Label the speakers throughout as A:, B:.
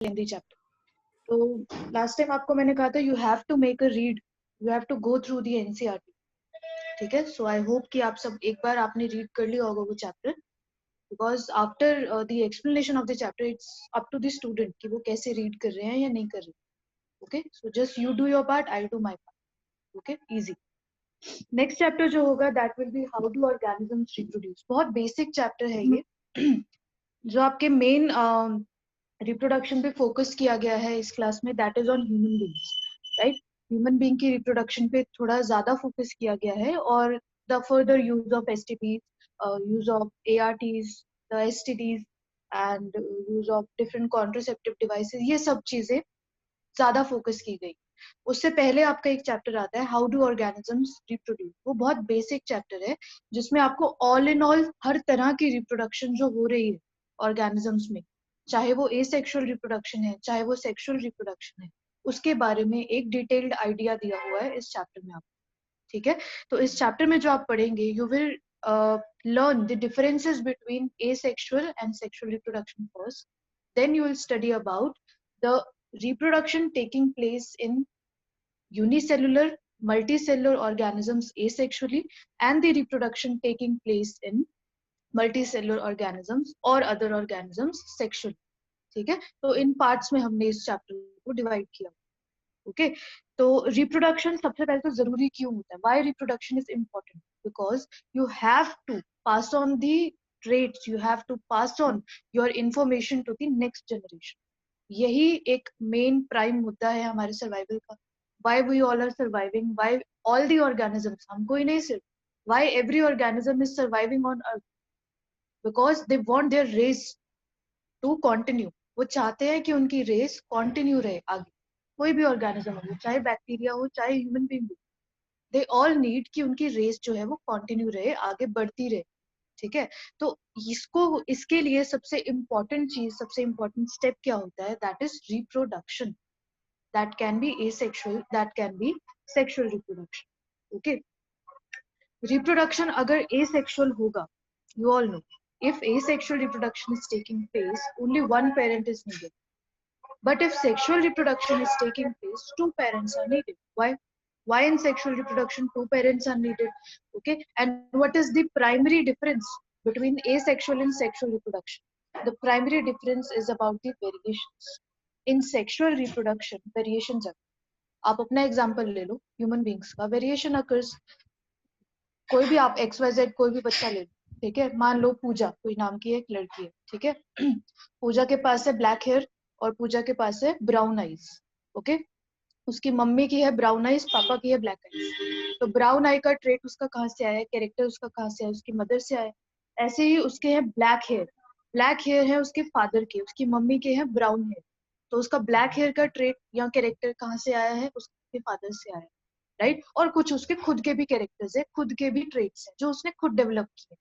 A: लेंदी chapter. तो last time आपको मैंने कहा था you have to make a read, you have to go through the NCERT, ठीक है। सो आई होप कि आप सब एक बार आपने रीड कर लिया होगा वो chapter, because after the explanation of the chapter it's up to the student कि वो कैसे रीड कर रहे हैं या नहीं कर रहे। Okay, so just you do your part, I do my part. Okay, easy. Next chapter जो होगा that will B how do organisms reproduce. बहुत बेसिक चैप्टर है ये जो आपके मेन रिप्रोडक्शन पे फोकस किया गया है इस क्लास में, that is on human beings, right. Human being की रिप्रोडक्शन पे थोड़ा ज्यादा फोकस किया गया है, और the further use of STPs, use of ARTs, the STDs and use of different contraceptive devices, ये सब चीजें ज्यादा फोकस की गई। उससे पहले आपका एक चैप्टर आता है हाउ डू ऑर्गेनिजम्स रिप्रोड्यूस। वो बहुत बेसिक चैप्टर है जिसमें आपको ऑल इन ऑल हर तरह की रिप्रोडक्शन जो हो रही है ऑर्गेनिजम्स में, चाहे वो एसेक्सुअल रिप्रोडक्शन है चाहे वो सेक्सुअल रिप्रोडक्शन है, उसके बारे में एक डिटेल्ड आइडिया दिया हुआ है इस चैप्टर में आपको, ठीक है। तो इस चैप्टर में जो आप पढ़ेंगे you will learn the differences between asexual and sexual reproduction first. Then you will study about the reproduction taking place in unicellular, multicellular organisms asexually, and the reproduction taking place in multicellular organisms or other organisms sexually, ठीक है। तो इन parts में हमने इस chapter को divide किया। Okay, तो reproduction सबसे पहले तो जरूरी क्यों होता है? Why reproduction is important? Because you have to pass on the traits, you have to pass on your information to the next generation. यही एक मेन प्राइम मुद्दा है हमारे सर्वाइवल का। why we all are surviving, why all the organisms, हम कोई नहीं सिर्फ, why every organism is surviving on earth, because they want their race to continue. वो चाहते हैं कि उनकी रेस कंटिन्यू रहे आगे, कोई भी ऑर्गेनिज्म हो, चाहे बैक्टीरिया हो चाहे ह्यूमन बीइंग हो, दे ऑल नीड कि उनकी रेस जो है वो कंटिन्यू रहे, आगे बढ़ती रहे, ठीक है। तो इसको, इसके लिए सबसे इम्पोर्टेंट चीज, सबसे इम्पोर्टेंट स्टेप क्या होता है? That is reproduction. That can be asexual, that can be sexual reproduction. Okay, reproduction अगर एसेक्सुअल होगा, you all know, if asexual reproduction is taking place, only one parent is needed. But if sexual reproduction is taking place, two parents are needed. Why in sexual reproduction two parents are needed? Okay, and what is the primary difference between asexual and sexual reproduction? The primary difference is about the variations. In sexual reproduction, variations are, आप अपना example ले लो human beings का, variation occurs. कोई भी आप XYZ कोई भी बच्चा ले लो, ठीक है। मान लो पूजा कोई नाम की एक लड़की है, ठीक है। पूजा के पास है ब्लैक हेयर और पूजा के पास है ब्राउन आईज। ओके, उसकी मम्मी की है ब्राउन आईज, पापा की है ब्लैक आईज। तो ब्राउन आई का ट्रेट उसका कहाँ से आया है, कैरेक्टर उसका कहाँ से आया, उसकी मदर से आया। ऐसे ही उसके हैं ब्लैक हेयर, ब्लैक हेयर है उसके फादर के, उसकी मम्मी के हैं ब्राउन हेयर। तो उसका ब्लैक हेयर का ट्रेट या कैरेक्टर कहाँ से आया है? उसके फादर से आया है, राइट। और कुछ उसके खुद के भी कैरेक्टर्स है, खुद के भी ट्रेट्स हैं जो उसने खुद डेवलप किए,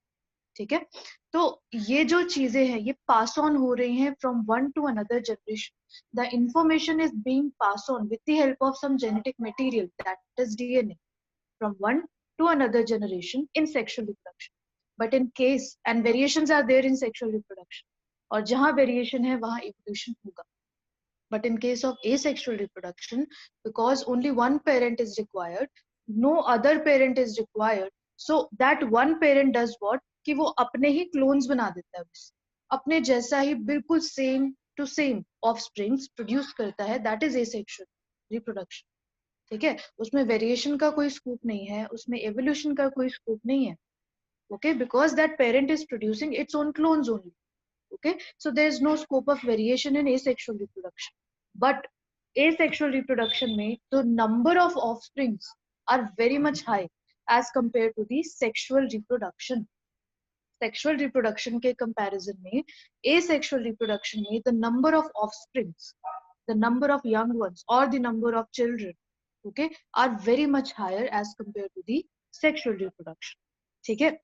A: ठीक है। तो ये जो चीजें हैं ये पास ऑन हो रही हैं from one to another generation. The information is being pass on with the help of some genetic material, that is DNA, from one to another generation in sexual reproduction. But in case and variations are there in sexual reproduction, और जहां variation है वहां evolution होगा। But in case of asexual reproduction, because only one parent is required, no other parent is required, so that one parent does what? कि वो अपने ही clones बना देता है, बस अपने जैसा ही बिल्कुल same to same offsprings produce करता है, दैट इज एसेक्सुअल रिप्रोडक्शन, ठीक है। उसमें वेरिएशन का कोई स्कोप नहीं है, उसमें एवोल्यूशन का कोई स्कोप नहीं है। Okay, because that parent is producing its own clones only. Okay, so there is no scope of variation in asexual reproduction. But asexual reproduction में the number of offsprings are very much high as compared to the sexual reproduction. Sexual reproduction के comparison में asexual reproduction में the number of offsprings, the number of young ones or the number of children, okay, are very much higher as compared to the sexual reproduction, ठीक है।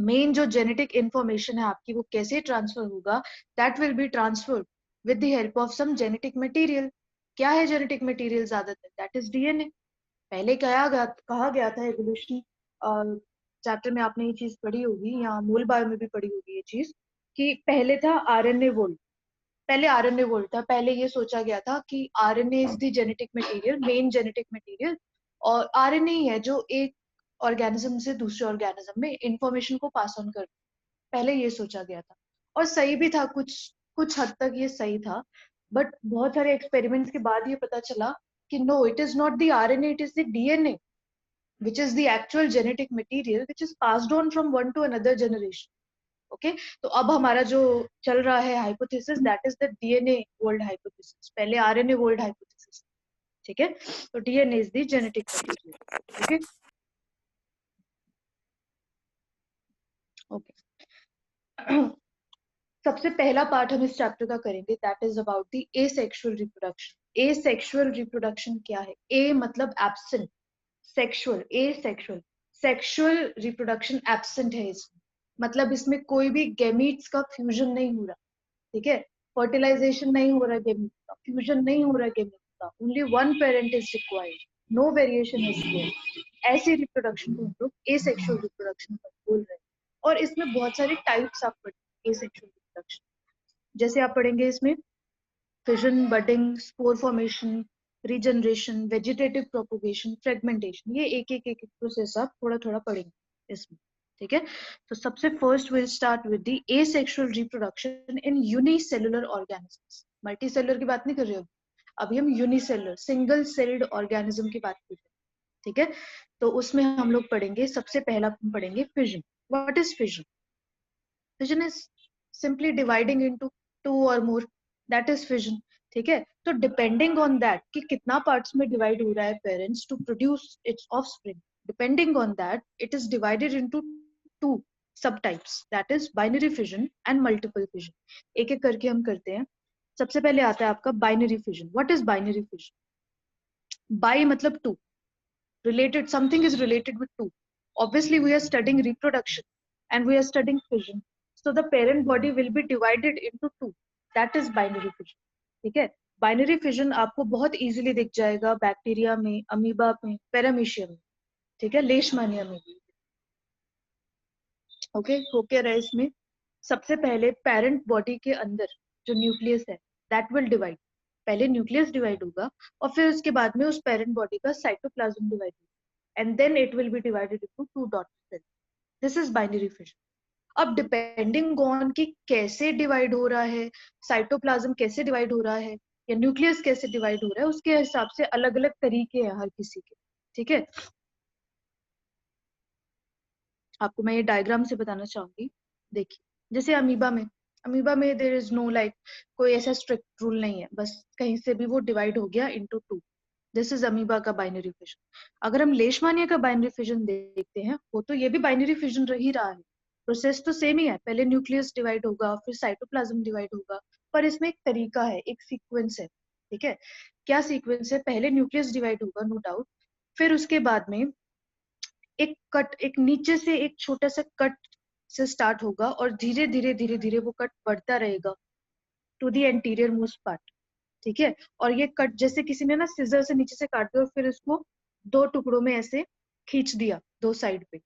A: Main जो genetic information है आपकी वो कैसे transfer होगा? That will be transferred with the help of some genetic material. क्या है जेनेटिक मटेरियल? ज्यादातर दैट इज डीएनए। पहले कहा गया था एवोल्यूशन चैप्टर में, आपने ये चीज पढ़ी होगी या मूल बायो में भी पढ़ी होगी ये चीज, कि पहले था आरएनए वोल्ट, पहले आरएनए वोल्ट था, पहले ये सोचा गया था कि RNA is the genetic material, main genetic material, और आरएनए ही है जो एक ऑर्गेनिज्म से दूसरे ऑर्गेनिज्म में इंफॉर्मेशन को पास ऑन कर, पहले ये सोचा गया था। और सही भी था, कुछ कुछ हद तक ये सही था, बट बहुत सारे एक्सपेरिमेंट्स के बाद ये पता चला कि no, it is not the RNA, it is the DNA which is the actual genetic material which is passed on from one to another generation. Okay तो अब हमारा जो चल रहा है hypothesis, that is the DNA world hypothesis, पहले RNA world hypothesis. ठीक है, तो DNA is the genetic material. Okay okay सबसे पहला पार्ट हम इस चैप्टर का करेंगे, that is about the asexual reproduction. Asexual reproduction क्या है? ए मतलब absent, sexual, asexual, sexual reproduction absent है इसमें, मतलब इसमें कोई भी गैमीट्स का फ्यूजन नहीं हो रहा। ठीक है, फर्टिलाइजेशन नहीं हो रहा गैमीट्स का, फ्यूजन नहीं हो रहा गैमीट्स का, only one parent is required, no variation is there. ऐसी रिप्रोडक्शन को हम लोग एसेक्सुअल रिप्रोडक्शन बोल रहे हैं। और इसमें बहुत सारे टाइप्स आप पढ़ेंगे एसेक्सुअल रिप्रोडक्शन, जैसे आप पढ़ेंगे इसमें fission, budding, spore formation, regeneration, vegetative propagation, fragmentation, ये एक एक एक प्रोसेस आप थोड़ा थोड़ा पढ़ेंगे इसमें। ठीक है, तो सबसे first will start with the asexual reproduction in unicellular organisms. Multicellular की बात नहीं कर रहे हो, अभी हम यूनिसेलुलर, सिंगल सेल्ड ऑर्गेनिज्म की बात कर रहे हैं। ठीक है, तो उसमें हम लोग पढ़ेंगे, सबसे पहला हम पढ़ेंगे fission. What is fission? Fission is simply dividing into two और मोर, दैट इज फिजन। ठीक है, तो डिपेंडिंग ऑन दैट कि कितना पार्ट्स में डिवाइड हो रहा है parents to produce its offspring, depending on that it is divided into two sub types, that is binary fission and multiple fission. एक एक करके हम करते हैं। सबसे पहले आता है आपका binary fission. What is binary fission? By मतलब to, related, something is related with two. Obviously we are studying reproduction and we are studying fission, so the parent body will be divided into two, that is binary fission. ठीक है, binary fission आपको बहुत easily दिख जाएगा bacteria में, amoeba में, paramecium में, ठीक है, लेशमानिया में भी। ओके, हो क्या रहा है इसमें? सबसे पहले पेरेंट बॉडी के अंदर जो न्यूक्लियस है दैट विल डिवाइड, पहले न्यूक्लियस डिवाइड होगा और फिर उसके बाद में उस पेरेंट बॉडी का साइटोप्लाज्म डिवाइड होगा, and then it will be divided into two dot cells. This is binary fission. अब डिपेंडिंग ऑन कि कैसे डिवाइड हो रहा है, साइटोप्लाज्म कैसे डिवाइड हो रहा है या न्यूक्लियस कैसे डिवाइड हो रहा है, उसके हिसाब से अलग अलग तरीके हैं हर किसी के। ठीक है, आपको मैं ये डायग्राम से बताना चाहूंगी। देखिए, जैसे अमीबा में देयर इज नो लाइक कोई ऐसा स्ट्रिक्ट रूल नहीं है, बस कहीं से भी वो डिवाइड हो गया into two. This is amoeba का बाइनरी फिजन। अगर हम लेशमानिया का बाइनरी फिजन देखते हैं, वो तो ये भी बाइनरी फिजन रह ही रहा है, प्रोसेस तो सेम ही है, पहले न्यूक्लियस डिवाइड होगा फिर साइटोप्लाज्म डिवाइड होगा, पर इसमें एक तरीका है, एक सीक्वेंस है। ठीक है, क्या सीक्वेंस है? पहले न्यूक्लियस डिवाइड होगा नो डाउट, फिर उसके बाद में एक कट, एक नीचे से एक छोटा सा कट से स्टार्ट होगा और धीरे धीरे धीरे धीरे वो कट बढ़ता रहेगा to the anterior most part. ठीक है, और ये कट जैसे किसी ने ना सिजर से नीचे से काट दिया और फिर इसको दो टुकड़ों में ऐसे खींच दिया दो साइड पे,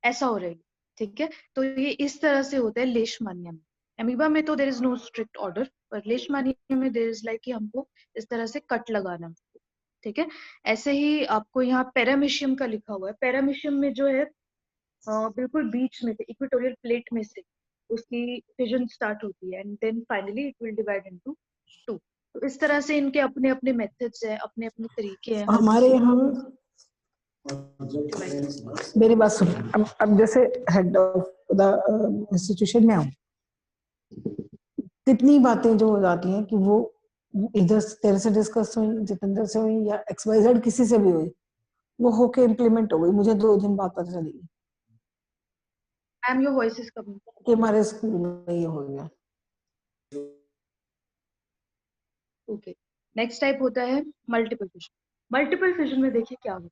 A: ऐसा हो रहा है। ठीक है, तो ये इस तरह से होता है लेशमानिया में। अमीबा में तो there is no strict order, पर लेशमानिया में देयर इज लाइक कि हमको इस तरह से कट लगाना है। ठीक है, ऐसे ही आपको यहाँ पैरामीशियम का लिखा हुआ है। पैरामीशियम में जो है बिल्कुल बीच में से, इक्वेटोरियल प्लेट में से उसकी फिजन स्टार्ट होती है and then finally it will divide into two. तो इस तरह से इनके अपने अपने मेथड्स हैं, अपने अपने तरीके हैं हर
B: हमारे यहाँ। मेरी बात सुन, अब जैसे हेड ऑफ द इंस्टीट्यूशन में हूँ, कितनी बातें जो हो जाती हैं कि वो इधर तेरे से डिस्कस हुई, जितेंद्र से हुई या XYZ किसी से भी हुई, वो होके इम्प्लीमेंट हो गई, मुझे 2 दिन बाद पता चली
A: ma'am your voice is coming
B: कि हमारे स्कूल में ये हो गया।
A: ओके, नेक्स्ट टाइप होता है मल्टीपल फिजन। मल्टीपल फिजन में देखिए क्या होता है,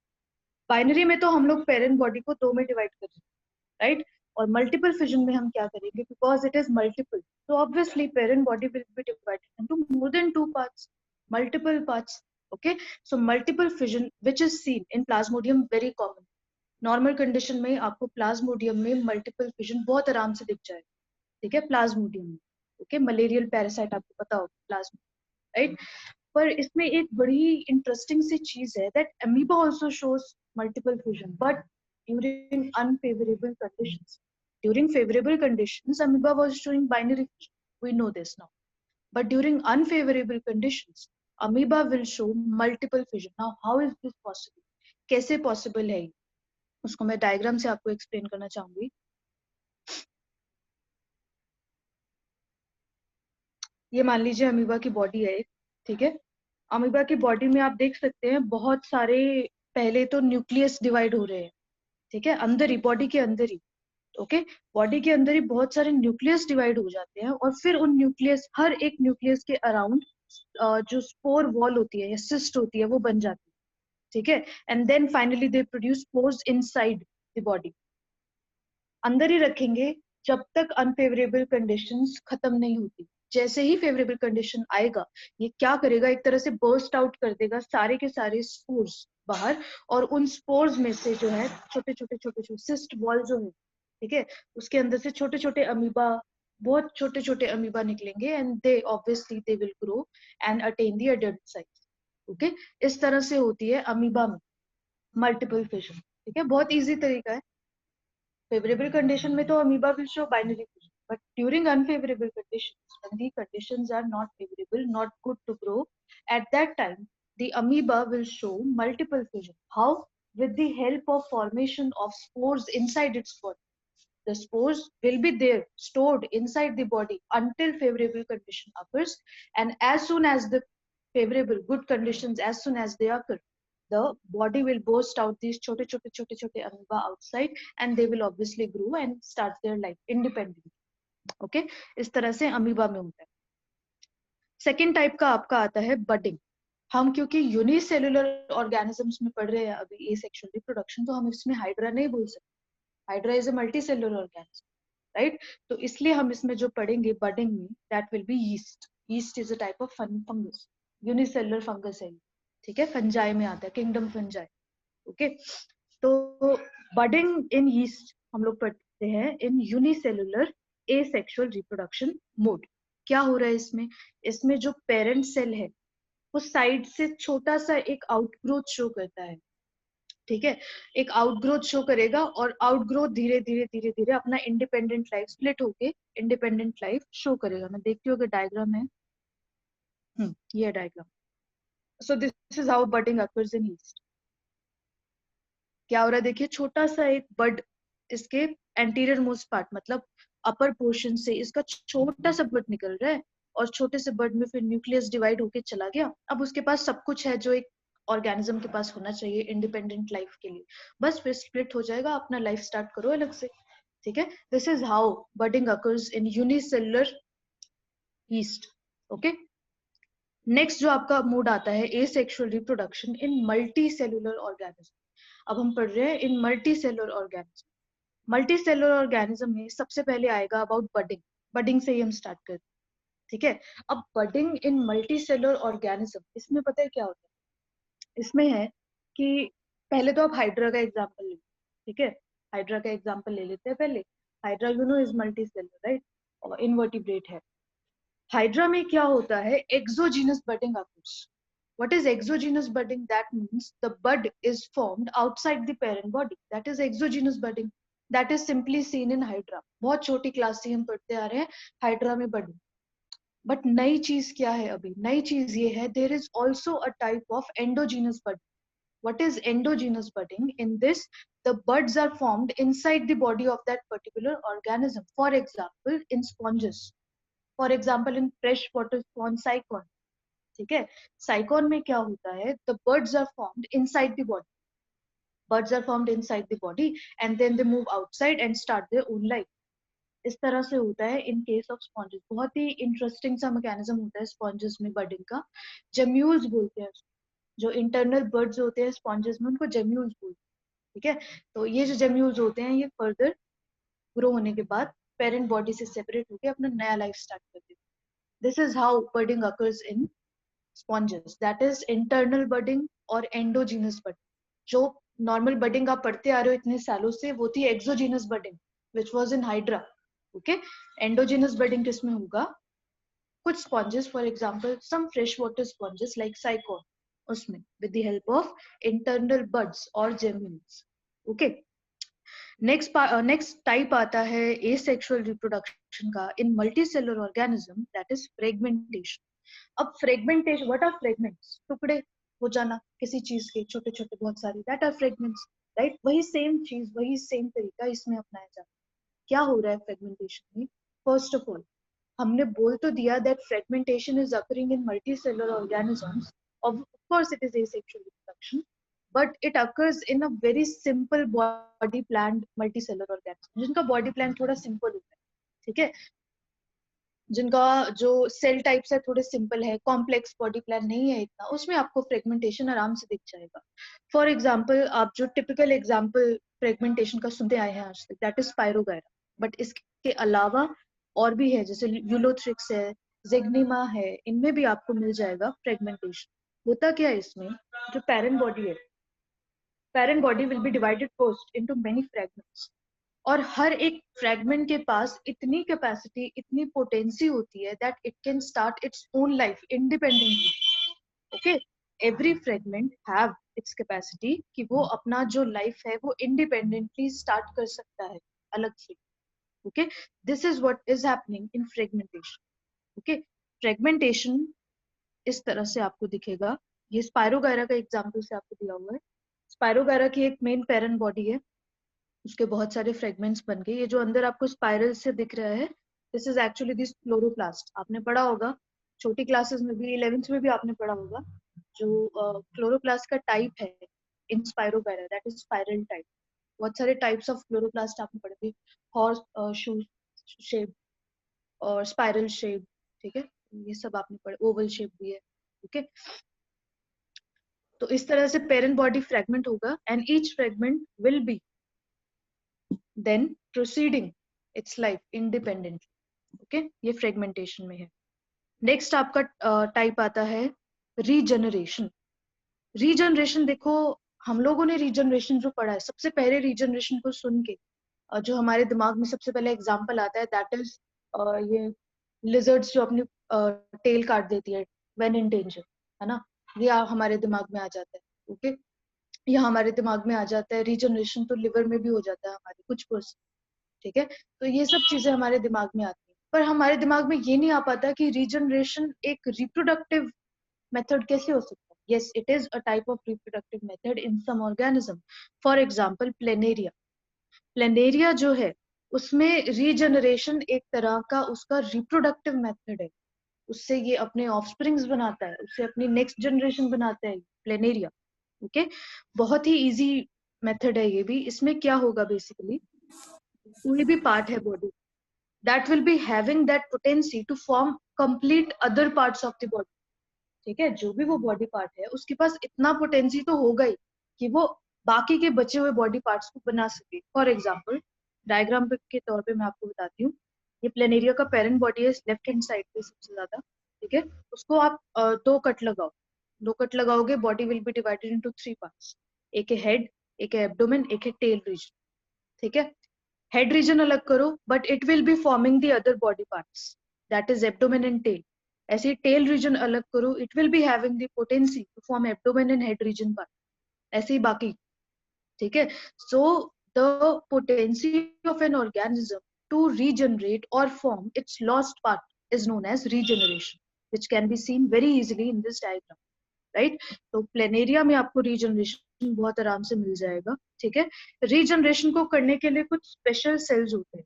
A: बाइनरी में तो हम लोग पेरेंट बॉडी को दो में डिवाइड कर रहे हैं, राइट, और मल्टीपल फिजन में हम क्या करेंगे, बिकॉज इट इज मल्टीपल, तो obviously parent body will be divided into more than two parts, multiple parts. Okay, so multiple fission which is seen in Plasmodium very common. Normal condition में आपको Plasmodium में multiple fission बहुत आराम से दिख जाएगा। ठीक है, प्लाज्मोडियम में। ओके, मलेरियल पैरासाइट आपको पता होगा, प्लाज्मा, राइट। पर इसमें एक बड़ी इंटरेस्टिंग सी चीज है that amoeba also shows multiple fusion but during unfavourable conditions. During favourable conditions amoeba was showing binary fusion, we know this now, but during unfavorable conditions amoeba will show multiple fission. Now how is this possible? कैसे possible है, उसको मैं diagram से आपको explain करना चाहूंगी। ये मान लीजिए अमीबा की बॉडी है एक, ठीक है। अमीबा की बॉडी में आप देख सकते हैं बहुत सारे, पहले तो न्यूक्लियस डिवाइड हो रहे हैं, ठीक है, अंदर ही, बॉडी के अंदर ही, ओके। बॉडी के अंदर ही बहुत सारे न्यूक्लियस डिवाइड हो जाते हैं और फिर उन न्यूक्लियस, हर एक न्यूक्लियस के अराउंड जो स्पोर वॉल होती है या सिस्ट होती है वो बन जाती है, ठीक है। And then finally they produce spores inside the body, अंदर ही रखेंगे जब तक अनफेवरेबल कंडीशंस खत्म नहीं होती। जैसे ही फेवरेबल कंडीशन आएगा ये क्या करेगा, एक तरह से बर्स्ट आउट कर देगा सारे के सारे स्पोर्स बाहर, और उन स्पोर्स में से जो है छोटे छोटे छोटे छोटे सिस्ट वॉल जो है, ठीक है, उसके अंदर से छोटे छोटे अमीबा, बहुत छोटे छोटे अमीबा निकलेंगे and they obviously they will grow and attain the adult size, okay. इस तरह से होती है अमीबा में मल्टीपल फिशन, ठीक है, बहुत इजी तरीका है। फेवरेबल कंडीशन में तो amoeba will show binary fission, but during unfavourable conditions, when the conditions are not favorable, not good to grow, at that time the amoeba will show multiple fission. How? With the help of formation of spores inside its body. The spores will be there stored inside the body until favorable condition occurs, and as soon as the favorable good conditions, as soon as they occur, the body will burst out these chote amoeba outside and they will obviously grow and start their life independently, okay। इस तरह से amoeba में होता है। Second type का आपका आता है बडिंग। हम क्योंकि यूनिसेलुलर ऑर्गेनिजम्स में पढ़ रहे हैं अभी एसेक्सुअल रिप्रोडक्शन, तो हम इसमें हाइड्रा नहीं बोल सकते, hydra is a multicellular organism, right. तो इसलिए हम इसमें जो पढ़ेंगे बडिंग में, that will B yeast. Yeast is a type of fungus, unicellular fungus है, ठीक है, फंजाई में आता है, किंगडम फंजाई, ओके। तो बडिंग इन यीस्ट हम लोग पढ़ते हैं इन यूनिसेलुलर एसेक्सुअल रिप्रोडक्शन मोड। क्या हो रहा है इसमें, इसमें जो पेरेंट सेल है वो साइड से छोटा सा एक आउटग्रोथ शो करता है, ठीक है, एक आउटग्रोथ शो करेगा और आउटग्रोथ धीरे धीरे धीरे धीरे अपना इंडिपेंडेंट लाइफ स्प्लिट होके इंडिपेंडेंट लाइफ शो करेगा। मैं देखती हूँ अगर डायग्राम है, ये diagram. So this is how budding occurs in east. क्या हो रहा है देखिए, छोटा सा एक बड, इसके एंटीरियर मोस्ट पार्ट मतलब अपर पोर्शन से इसका छोटा सा बड निकल रहा है और छोटे से बड में फिर न्यूक्लियस डिवाइड होके चला गया। अब उसके पास सब कुछ है जो एक ऑर्गेनिज्म के पास होना चाहिए इंडिपेंडेंट लाइफ के लिए, बस फिर स्प्लिट हो जाएगा, अपना लाइफ स्टार्ट करो अलग से, ठीक है। This is how budding occurs in unicellular yeast, okay. Next जो आपका मूड आता है asexual reproduction in multicellular organism. अब हम पढ़ रहे हैं in multicellular organism. Multicellular organism में सबसे पहले आएगा अबाउट बडिंग, बडिंग से ही हम स्टार्ट करते हैं, ठीक है। अब बडिंग इन मल्टी सेलुलर ऑर्गेनिज्म, इसमें पता है क्या होता है, इसमें है कि पहले तो आप हाइड्रा का एग्जाम्पल ले, ठीक है, हाइड्रा का एग्जाम्पल ले लेते हैं पहले। Hydra you know is multi cellular, right, और इनवर्टिब्रेट है। हाइड्रा में क्या होता है, exogenous budding occurs. What is exogenous budding? That means the bud is formed outside the parent body. That is exogenous budding. That is simply seen in hydra. बहुत छोटी class से हम पढ़ते आ रहे हैं हाइड्रा में budding. बट नई चीज क्या है, अभी नई चीज ये है, there is also a type of endogenous budding. What is endogenous budding? In this, the buds are formed inside the body of that particular organism. For example, in sponges. For example, in fresh water sponge cycon. ठीक है, साइकॉन में क्या होता है, the birds are formed inside the body, birds are formed inside the body and then they move outside and start their own life. इस तरह से होता है इन केस ऑफ स्पॉन्जेस। बहुत ही इंटरेस्टिंग सा मैकेनिज्म होता है स्पॉन्जेस में बडिंग का, जेम्यूल्स बोलते हैं, जो इंटरनल बर्ड्स होते हैं स्पॉन्जेस में उनको जेम्यूल्स बोलते हैं, ठीक है। तो ये जो जेम्यूल्स होते हैं ये फर्दर ग्रो होने के बाद पेरेंट बॉडी से सेपरेट होकर अपना नया लाइफ स्टार्ट करते हैं। This is how budding occurs in sponges, that is internal budding और एंडोजीनस बडिंग। जो नॉर्मल बडिंग आप पढ़ते आ रहे हो इतने सालों से वो थी exogenous budding which was in hydra, okay. Endogenous budding किसमें होगा, कुछ sponges, for example some fresh water sponges like sycon, उसमें with the help of internal buds और जेमिनीज. ओके, नेक्स्ट टाइप आता है एसेक्सुअल रिप्रोडक्शन का in multicellular organism, that is fragmentation. अब fragmentation, what are fragments? टुकड़े हो जाना किसी चीज के, छोटे छोटे बहुत सारे, दैट आर फ्रेगमेंट्स, राइट? वही सेम चीज, वही सेम तरीका इसमें अपनाया जाता है. क्या हो रहा है फ्रेगमेंटेशन में? फर्स्ट ऑफ ऑल हमने बोल तो दिया that fragmentation is occurring in multicellular organisms. Of course it is asexual reproduction, but it occurs in a very simple body planned multicellular organism, जिनका बॉडी प्लान थोड़ा सिंपल होता है. ठीक है, जिनका जो सेल टाइप्स है थोड़े सिंपल है, कॉम्प्लेक्स बॉडी प्लान नहीं है इतना, उसमें आपको फ्रेगमेंटेशन आराम से दिख जाएगा. फॉर एग्जांपल आप जो टिपिकल एग्जांपल फ्रेगमेंटेशन का सुनते आए हैं आज तक, दैट इज स्पायरोगायरा. बट इसके अलावा और भी है, जैसे यूलोथ्रिक्स है, जेग्निमा है, इनमें भी आपको मिल जाएगा फ्रेगमेंटेशन. होता क्या है इसमें, जो पैरेंट बॉडी है, parent body will be divided first into many fragments, और हर एक फ्रैगमेंट के पास इतनी कैपेसिटी, इतनी पोटेंसी होती है that it can start its own life independently. Okay, every fragment have its capacity कि वो अपना जो लाइफ है वो इंडिपेंडेंटली स्टार्ट कर सकता है अलग से. Okay, this is what is happening in fragmentation. Okay, fragmentation इस तरह से आपको दिखेगा. ये स्पायरोगायरा का एग्जाम्पल से आपको दिया हुआ है. स्पायरोगायरा की एक मेन पेरेंट बॉडी है, उसके बहुत सारे फ्रेगमेंट्स बन गए. ये जो अंदर आपको स्पाइरल से दिख रहा है, this is actually this chloroplast. आपने पढ़ा होगा छोटी क्लासेस में भी, 11th में भी आपने पढ़ा होगा, जो क्लोरोप्लास्ट का टाइप है in spirogyra, that is spiral type. बहुत सारे टाइप्स ऑफ क्लोरोप्लास्ट आपने पढ़े थे, हॉर्स शू शेप और स्पाइरल शेप. ठीक है, ये सब आपने पढ़े, ओवल शेप भी है. ओके, तो इस तरह से पेरेंट बॉडी फ्रेगमेंट होगा and each fragment will be then proceeding its life independently. Okay, ये फ्रेगमेंटेशन में है. नेक्स्ट आपका टाइप आता है रीजनरेशन. रीजनरेशन देखो, हम लोगों ने रीजनरेशन जो पढ़ा है, सबसे पहले रीजनरेशन को सुन के जो हमारे दिमाग में सबसे पहले एग्जाम्पल आता है, दैट इज ये लिजर्ड्स जो अपनी टेल काट देती है व्हेन इन डेंजर, है ना, ये हमारे दिमाग में आ जाता है. ओके, ये हमारे दिमाग में आ जाता है. रीजनरेशन तो लिवर में भी हो जाता है हमारे कुछ परसेंट. ठीक है, तो ये सब चीजें हमारे दिमाग में आती है, पर हमारे दिमाग में ये नहीं आ पाता कि रीजनरेशन एक रिप्रोडक्टिव मेथड कैसे हो सकता है. yes, it is a type of reproductive method in some organism. for example planaria. Planaria जो है उसमें रीजनरेशन एक तरह का उसका रिप्रोडक्टिव मेथड है. उससे ये अपने ऑफस्प्रिंग्स बनाता है, उससे अपनी नेक्स्ट जनरेशन बनाता है प्लेनेरिया. ओके, बहुत ही इजी मेथड है ये भी. इसमें क्या होगा बेसिकली, कोई भी पार्ट है body that will be having that potency to form complete other parts of the body. ठीक है, जो भी वो बॉडी पार्ट है उसके पास इतना पोटेंसी तो होगा ही कि वो बाकी के बचे हुए बॉडी पार्ट्स को बना सके. फॉर एग्जाम्पल डायग्राम के तौर पे मैं आपको बताती हूँ. ये प्लेनेरिया का पेरेंट बॉडी है लेफ्ट हैंड साइड पे सबसे ज्यादा. ठीक है, उसको आप दो कट लगाओ. दो कट लगाओगे, body will be divided into 3 parts. एक है हेड, एक है एब्डोमेन, एक है टेल रीजन. ठीक है, हेड रीजन अलग करो but it will be forming the other body parts, that is abdomen and tail. ऐसे टेल रीजन अलग करो, it will be having the potency to form abdomen and head region part. ऐसे ही बाकी. ठीक है, so the potency of an organism to regenerate और form its lost part is known as regeneration, which can be seen very easily in this diagram. Right, तो planaria में आपको regeneration बहुत आराम से मिल जाएगा. ठीक है, रीजनरेशन को करने के लिए कुछ स्पेशल सेल्स होते हैं.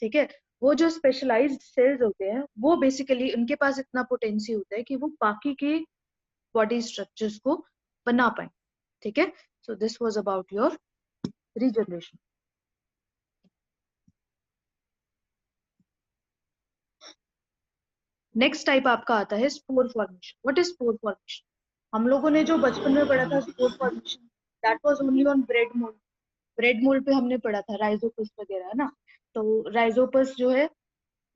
A: ठीक है, वो जो स्पेशलाइज्ड सेल्स होते हैं वो बेसिकली उनके पास इतना पोटेंसी होता है कि वो बाकी के बॉडी स्ट्रक्चर्स को बना पाए. ठीक है, so this was about your regeneration. Next type आपका आता है spore formation. What is spore formation? हम लोगों ने जो बचपन में पढ़ा था spore formation, that was only on bread mould. Bread mould पे हमने पढ़ा था राइजोपस वगैरह, है ना. तो राइजोपस जो है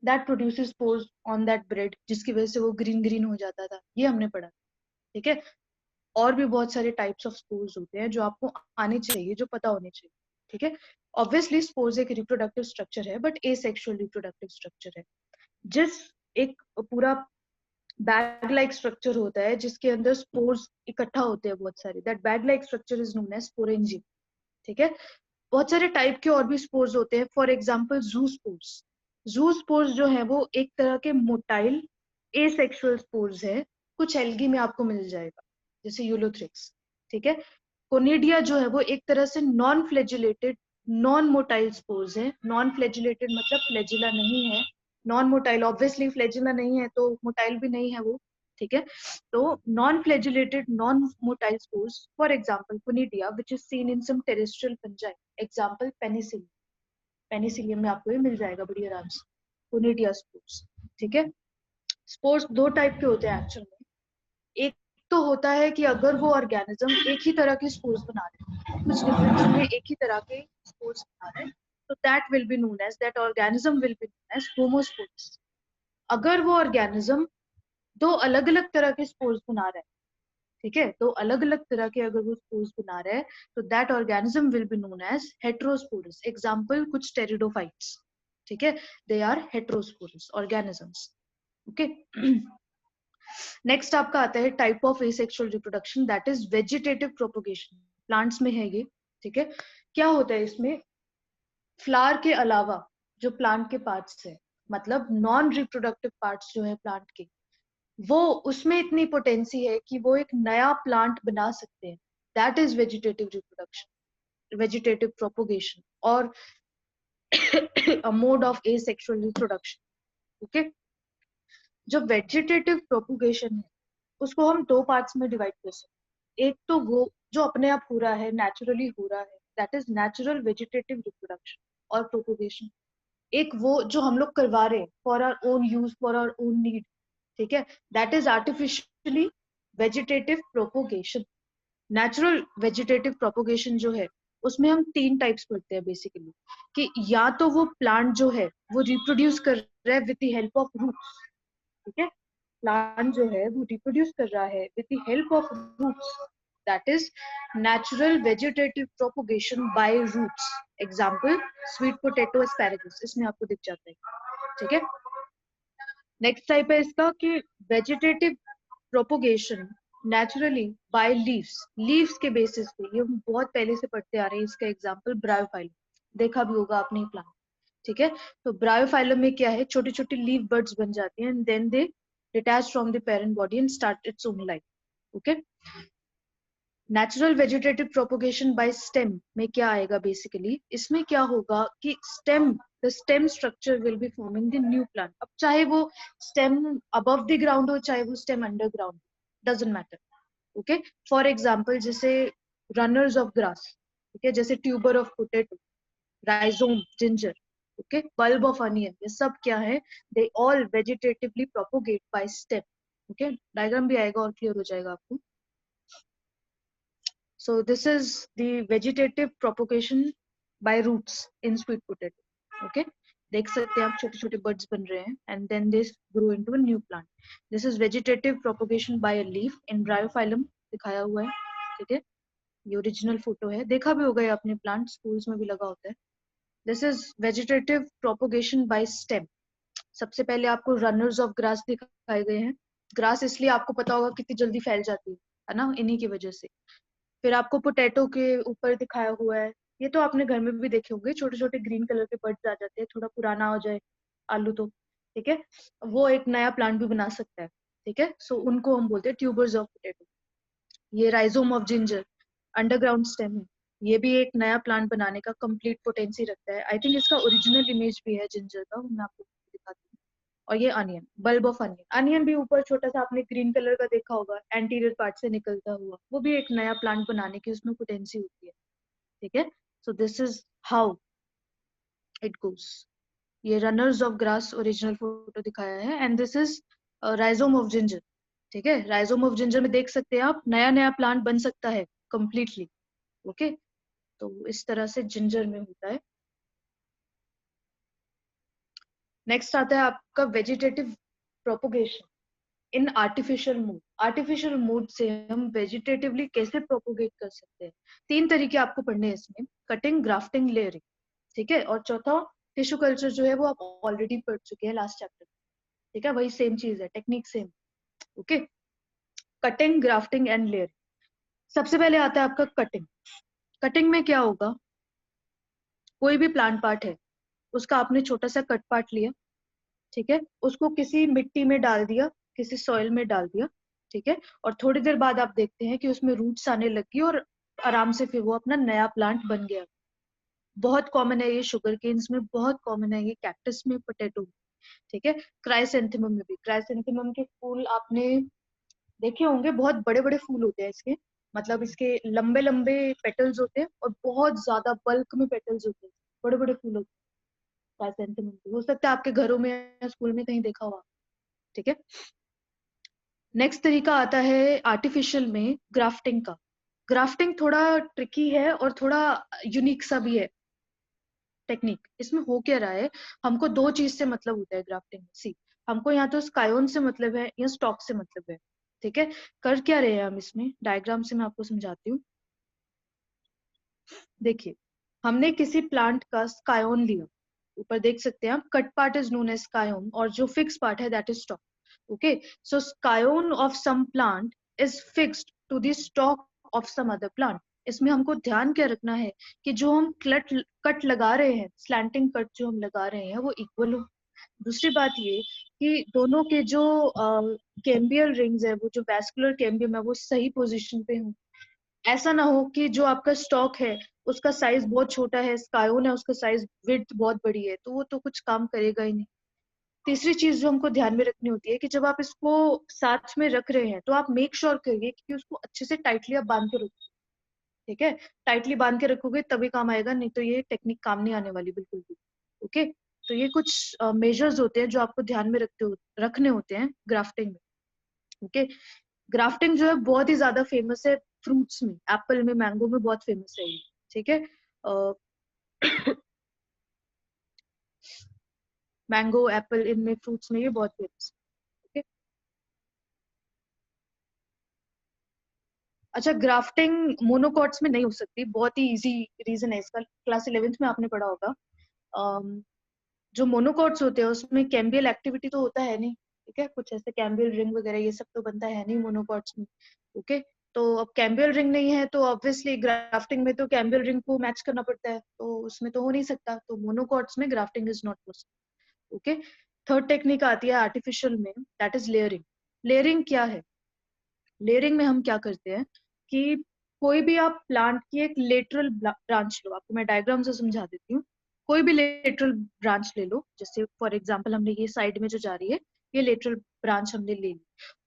A: that produces spores on that bread, जिसकी वजह से वो ग्रीन ग्रीन हो जाता था, ये हमने पढ़ा. ठीक है, और भी बहुत सारे टाइप्स ऑफ स्पोर्स होते हैं जो आपको आने चाहिए, जो पता होने चाहिए. ठीक है, ऑब्वियसली स्पोर्स एक रिप्रोडक्टिव स्ट्रक्चर है बट एसेक्सुअल रिप्रोडक्टिव स्ट्रक्चर है. जिस एक पूरा बैग लाइक स्ट्रक्चर होता है जिसके अंदर स्पोर्स इकट्ठा होते हैं बहुत सारे, that bag like structure is known as sporangium. ठीक है, बहुत सारे टाइप के और भी स्पोर्स होते हैं, फॉर एग्जाम्पल जू स्पोर्स। जू स्पोर्स जो है वो एक तरह के मोटाइल एसेक्सुअल स्पोर्स है, कुछ एल्गी में आपको मिल जाएगा जैसे यूलोथ्रिक्स। ठीक है, कोनिडिया जो है वो एक तरह से non flagellated non motile spores है। नॉन फ्लेजिलेटेड मतलब फ्लेजिला नहीं है, नॉन मोटाइल ऑब्वियसली फ्लेजिला नहीं है तो मोटाइल भी नहीं है वो। ठीक है, तो non flagellated non motile spores, for example conidia which is seen in some terrestrial fungi, example Penicillium. Penicillium में आपको ये मिल जाएगा बड़ी आराम से, कोनिडिया स्पोर्स। ठीक है, स्पोर्स दो टाइप के होते हैं एक्चुअल में। एक तो होता है कि अगर वो ऑर्गेनिज्म एक ही तरह के स्पोर्स बना रहे हैं, कुछ डिफरेंस में एक ही तरह के स्पोर्स बना रहे हैं, तो that will be known as, that organism will be known as homospores. अगर वो ऑर्गेनिज्म दो अलग अलग तरह के स्पोर्स बना रहा है, ठीक है, तो अलग अलग तरह के अगर वो स्पोर्स बना रहे हैं, तो that organism will be known as heterosporous. Example कुछ टेरिडोफाइट्स। ठीक है, they are heterosporous organisms. Okay, next आपका आता है type of asexual reproduction, that is vegetative propagation. Plants में है ये। ठीक है, क्या होता है इसमें, फ्लावर के अलावा जो प्लांट के पार्ट्स है, मतलब नॉन रिप्रोडक्टिव पार्ट्स जो है प्लांट के, वो उसमें इतनी पोटेंसी है कि वो एक नया प्लांट बना सकते हैं। That is vegetative reproduction, vegetative propagation, और a mode of asexual reproduction. Okay, जो वेजिटेटिव प्रोपोगेशन है उसको हम दो पार्ट्स में डिवाइड कर सकते हैं। एक तो वो जो अपने आप हो रहा है, नेचुरली हो रहा है, that is natural vegetative reproduction और प्रोपोगेशन। एक वो जो हम लोग करवा रहे हैं for our own use, for our own need. ठीक है, that is artificially vegetative propagation. Natural vegetative propagation जो है उसमें हम तीन टाइप्स पढ़ते हैं बेसिकली, कि या तो वो प्लांट जो है वो रिप्रोड्यूस कर रहा है with the help of roots. ठीक है, प्लांट जो है वो रिप्रोड्यूस कर रहा है with the help of roots, that is natural vegetative propagation by roots. Example sweet potato, asparagus, इसमें आपको दिख जाता है। ठीक है, नेक्स्ट टाइप है इसका कि vegetative propagation naturally by leaves. Leaves के बेसिस पे, ये हम बहुत पहले से पढ़ते आ रहे हैं। इसका एग्जांपल ब्रायोफाइलम, देखा भी होगा आपने प्लांट। ठीक है, तो ब्रायोफाइलम में क्या है, छोटी छोटी लीव बर्ड्स बन जाती हैं and then they detach from the parent body and start its own life. Okay, natural vegetative propagation by stem में क्या आएगा बेसिकली, इसमें क्या होगा कि stem, the stem structure will be forming the new plant. अब चाहे वो स्टेम अबव द ग्राउंड हो, चाहे वो stem underground, doesn't matter. Okay, for example जैसे रनर्स ऑफ ग्रास, ठीक है, जैसे tuber of potato, rhizome ginger, okay, bulb of onion, ये सब क्या है, they all vegetatively propagate by stem. Okay, diagram भी आएगा और क्लियर हो जाएगा आपको। So this is the vegetative propagation by roots in sweet potato. Okay, देख सकते हैं आप छोटे छोटे buds बन रहे हैं and then they grow into a new plant. This is vegetative propagation by a leaf in bryophyllum, दिखाया हुआ है। ठीक है, ये ओरिजिनल फोटो है, देखा भी होगा ये अपने प्लांट, स्कूल्स में भी लगा होता है। This is vegetative propagation by stem. सबसे पहले आपको रनर्स ऑफ ग्रास दिखाए गए हैं। ग्रास इसलिए आपको पता होगा कितनी जल्दी फैल जाती है ना, इन्हीं की वजह से। फिर आपको पोटैटो के ऊपर दिखाया हुआ है, ये तो आपने घर में भी देखे होंगे, छोटे छोटे ग्रीन कलर के बर्ड्स आ जाते हैं, थोड़ा पुराना हो जाए आलू तो, ठीक है, वो एक नया प्लांट भी बना सकता है। ठीक है, सो उनको हम बोलते हैं ट्यूबर्स ऑफ पोटैटो। ये rhizome of ginger, underground stem है, ये भी एक नया प्लांट बनाने का कंप्लीट पोटेंसी रखता है। आई थिंक इसका ओरिजिनल इमेज भी है जिंजर का, मैं आपको दिखाती हूँ। और ये onion, bulb of onion, onion भी ऊपर छोटा सा आपने ग्रीन कलर का देखा होगा, एंटीरियर पार्ट से निकलता हुआ, वो भी एक नया प्लांट बनाने की उसमें पोटेंसी होती है। ठीक है, so this is how it goes. ये runners of grass original photo दिखाया है and this is rhizome of ginger. ठीक है, राइजोम ऑफ जिंजर में देख सकते हैं आप, नया नया प्लांट बन सकता है कंप्लीटली। ओके, तो इस तरह से जिंजर में होता है। नेक्स्ट आता है आपका vegetative propagation in artificial mood. Artificial mood से हम वेजिटेटिवली कैसे प्रोपोगेट कर सकते हैं, तीन तरीके आपको पढ़ने हैं इसमें, कटिंग, ग्राफ्टिंग, लेयरिंग। ठीक है, और चौथा टिश्यू कल्चर जो है वो आप ऑलरेडी पढ़ चुके हैं लास्ट चैप्टर। ठीक है, वही सेम चीज है, technique same. Okay, cutting, grafting and layering. सबसे पहले आता है आपका कटिंग। कटिंग में क्या होगा, कोई भी प्लांट पार्ट है, उसका आपने छोटा सा कट पार्ट लिया, ठीक है, उसको किसी मिट्टी में डाल दिया, किसी सॉइल में डाल दिया, ठीक है, और थोड़ी देर बाद आप देखते हैं कि उसमें रूट्स आने लगी और आराम से फिर वो अपना नया प्लांट बन गया। बहुत कॉमन है ये शुगर केन्स में, बहुत कॉमन है ये कैक्टस में, पोटैटो में, ठीक है, क्राइसेंथेमम में भी। क्राइसेंथेमम के फूल आपने देखे होंगे, बहुत बड़े बड़े फूल होते हैं इसके, मतलब इसके लंबे लंबे पेटल्स होते हैं और बहुत ज्यादा बल्क में पेटल्स होते हैं, बड़े बड़े फूल होते हैं क्राइसेंथेमम के। हो सकता है आपके घरों में या स्कूल में कहीं देखा हुआ, ठीक है। नेक्स्ट तरीका आता है आर्टिफिशियल में ग्राफ्टिंग का। ग्राफ्टिंग थोड़ा ट्रिकी है और थोड़ा यूनिक सा भी है टेक्निक। इसमें हो क्या रहा है, हमको दो चीज से मतलब होता है ग्राफ्टिंग में। सी, हमको या तो स्कायोन से मतलब है या स्टॉक से मतलब है, ठीक है। कर क्या रहे हैं हम इसमें, डायग्राम से मैं आपको समझाती हूँ। देखिए, हमने किसी प्लांट का स्कायोन लिया, ऊपर देख सकते हैं आप, cut part is known as scion और जो फिक्स पार्ट है that is stock. Okay, so scion of some plant is fixed to the stock of some other plant. इसमें हमको ध्यान क्या रखना है कि जो हम कट लगा रहे हैं, स्लैंटिंग कट जो हम लगा रहे हैं वो इक्वल हो। दूसरी बात ये कि दोनों के जो कैम्बियल रिंग्स है, वो जो वैस्कुलर कैम्बियम है, वो सही पोजीशन पे हो। ऐसा ना हो कि जो आपका स्टॉक है उसका साइज बहुत छोटा है, स्कायोन है उसका साइज विड्थ बहुत बड़ी है, तो वो तो कुछ काम करेगा ही नहीं। तीसरी चीज जो हमको ध्यान में रखनी होती है कि जब आप इसको साथ में रख रहे हैं तो आप मेक श्योर करिए कि उसको अच्छे से टाइटली आप बांध के रखो, ठीक है। टाइटली बांध के रखोगे तभी काम आएगा, नहीं तो ये टेक्निक काम नहीं आने वाली बिल्कुल भी। ओके, तो ये कुछ मेजर्स होते हैं जो आपको ध्यान में रखने होते हैं ग्राफ्टिंग में। ओके, ग्राफ्टिंग जो है बहुत ही ज्यादा फेमस है फ्रूट्स में, एप्पल में, मैंगो में बहुत फेमस है ये, ठीक है। मैंगो, एप्पल, इनमें फ्रूट्स में ये बहुत फेमस है। okay? अच्छा, ग्राफ्टिंग मोनोकॉट्स में नहीं हो सकती, बहुत ही इजी रीजन है इसका, क्लास 11th में आपने पढ़ा होगा। जो मोनोकॉट्स होते हैं उसमें कैम्बियल एक्टिविटी तो होता है नहीं, ठीक है, कुछ ऐसे कैम्बियल रिंग वगैरह ये सब तो बनता है नहीं मोनोकॉट्स में। ओके, तो अब कैम्बियल रिंग नहीं है तो ऑब्वियसली ग्राफ्टिंग में तो कैम्बियल रिंग को मैच करना पड़ता है, तो उसमें तो हो नहीं सकता, तो मोनोकॉट्स में grafting is not possible. Okay, third technique आती है आर्टिफिशियल में, दैट इज लेयरिंग। लेयरिंग क्या है, लेयरिंग में हम क्या करते हैं कि कोई भी आप प्लांट की एक लेटरल ब्रांच लो, आपको मैं डायग्राम से समझा देती हूँ। कोई भी लेटरल ब्रांच ले लो, जैसे फॉर एग्जांपल हमने ये साइड में जो जा रही है, ये लेटरल ब्रांच हमने ले ली,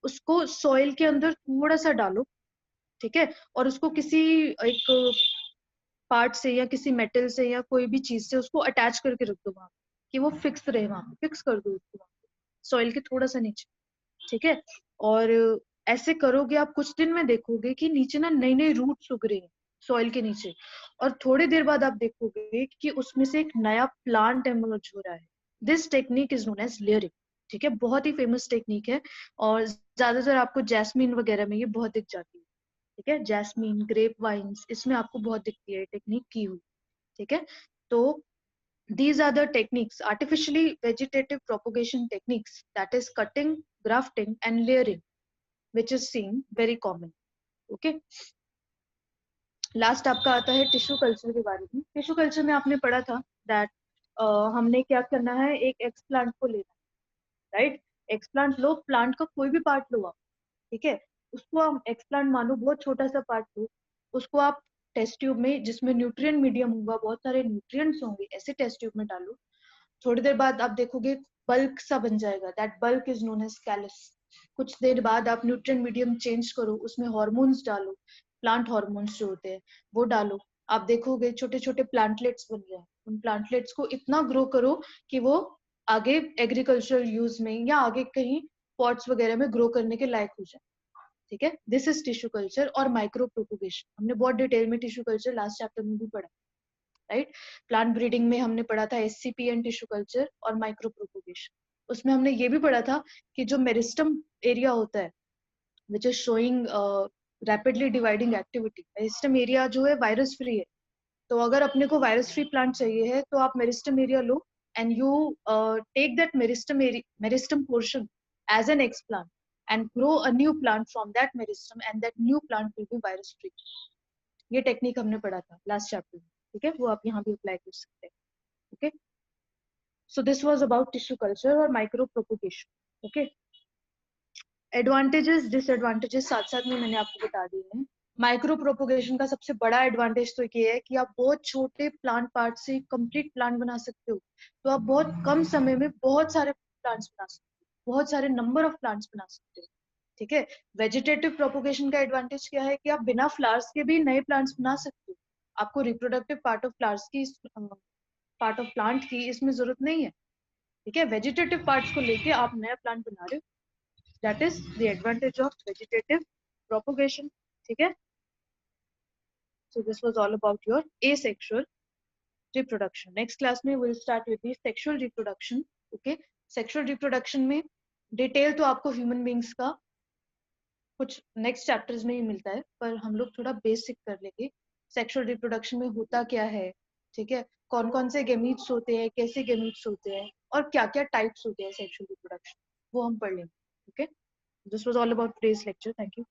A: उसको सॉइल के अंदर थोड़ा सा डालो, ठीक है, और उसको किसी एक पार्ट से या किसी मेटल से या कोई भी चीज से उसको अटैच करके रख दो वहां, कि वो फिक्स रहे, वहां पे फिक्स कर दो उसको सॉइल के थोड़ा सा नीचे, ठीक है। और ऐसे करोगे आप, कुछ दिन में देखोगे कि नीचे ना नई नई रूट्स उग रही हैं सॉइल के नीचे, और थोड़ी देर बाद आप देखोगे कि उसमें से एक नया प्लांट इमर्ज हो रहा है। This technique is known as layering, ठीक है, बहुत ही फेमस टेक्निक है और ज्यादातर आपको जैस्मीन वगैरह में ये बहुत दिख जाती है, ठीक है, जैस्मीन, ग्रेप वाइन्स, इसमें आपको बहुत दिखती है टेक्निक की हुई, ठीक है। तो these are the techniques, artificially vegetative propagation techniques, that is cutting, grafting and layering, which is seen very common. Okay, last आपका आता है टिश्यू कल्चर के बारे में। टिश्यू कल्चर में आपने पढ़ा था दैट हमने क्या करना है, एक एक्सप्लांट को लेना है, राइट। एक्सप्लांट लो, प्लांट का कोई भी पार्ट लो आप, ठीक है, उसको आप एक्सप्लांट मानो, बहुत छोटा सा पार्ट लो, उसको आप टेस्ट ट्यूब में, जिसमें न्यूट्रिएंट मीडियम होगा, बहुत सारे न्यूट्रिएंट्स होंगे, ऐसे टेस्ट ट्यूब में डालो। थोड़ी देर बाद आप देखोगे बल्क सा बन जाएगा, that bulk is known as callus. कुछ देर बाद आप न्यूट्रिएंट मीडियम चेंज करो, उसमें हॉर्मोन्स डालो, प्लांट हॉर्मोन्स जो होते हैं वो डालो, आप देखोगे छोटे छोटे प्लांटलेट्स बन रहे हैं। उन प्लांटलेट्स को इतना ग्रो करो कि वो आगे एग्रीकल्चर यूज में या आगे कहीं पॉट्स वगैरह में ग्रो करने के लायक हो जाए, ठीक है। दिस इज टिश्यू कल्चर और माइक्रो प्रोपोगेशन। हमने बहुत डिटेल में टिश्यू कल्चर लास्ट चैप्टर में भी पढ़ा, राइट। प्लांट ब्रीडिंग में हमने पढ़ा था SCPN टिश्यू कल्चर और माइक्रो प्रोपोगेशन। उसमें हमने ये भी पढ़ा था कि जो मेरिस्टम एरिया होता है which is showing rapidly dividing activity, meristem area जो है वायरस फ्री है, तो अगर अपने को वायरस फ्री प्लांट चाहिए है तो आप meristem area low, and you take that meristem portion as an X plant and grow a new plant from that meristem, and that new plant will be virus free. ये technique हमने पढ़ा था last chapter में, ठीक है, वो आप यहाँ भी अप्लाई कर सकते हैं. Okay, so this was about tissue culture और micropropagation. Okay, advantages disadvantages साथ साथ में मैंने आपको बता दिए हैं. माइक्रो प्रोपोगेशन का सबसे बड़ा एडवांटेज तो ये है कि आप बहुत छोटे प्लांट पार्ट से कंप्लीट प्लांट बना सकते हो. तो आप बहुत कम समय में बहुत सारे प्लांट्स बना सकते हो, बहुत सारे नंबर ऑफ प्लांट्स बना सकते हो. ठीक है. वेजिटेटिव प्रोपोगेशन का एडवांटेज क्या है कि आप बिना फ्लावर्स के भी नए प्लांट्स बना सकते हो. आपको रिप्रोडक्टिव पार्ट ऑफ फ्लावर्स की, पार्ट ऑफ प्लांट की इसमें जरूरत नहीं है. ठीक है, वेजिटेटिव पार्ट्स को लेके आप नया प्लांट बना रहे हो. That is the advantage of vegetative propagation. ठीक है. So this was all about your asexual reproduction. Next class में we'll start with the sexual reproduction. Okay, sexual reproduction में डिटेल तो आपको ह्यूमन बींग्स का कुछ नेक्स्ट चैप्टर्स में ही मिलता है, पर हम लोग थोड़ा बेसिक कर लेंगे. सेक्सुअल रिप्रोडक्शन में होता क्या है, ठीक है, कौन कौन से गेमीट्स होते हैं, कैसे गेमीट्स होते हैं, और क्या क्या टाइप्स होते हैं सेक्सुअल रिप्रोडक्शन, वो हम पढ़ लेंगे. Okay, this was all about today's lecture. Thank you.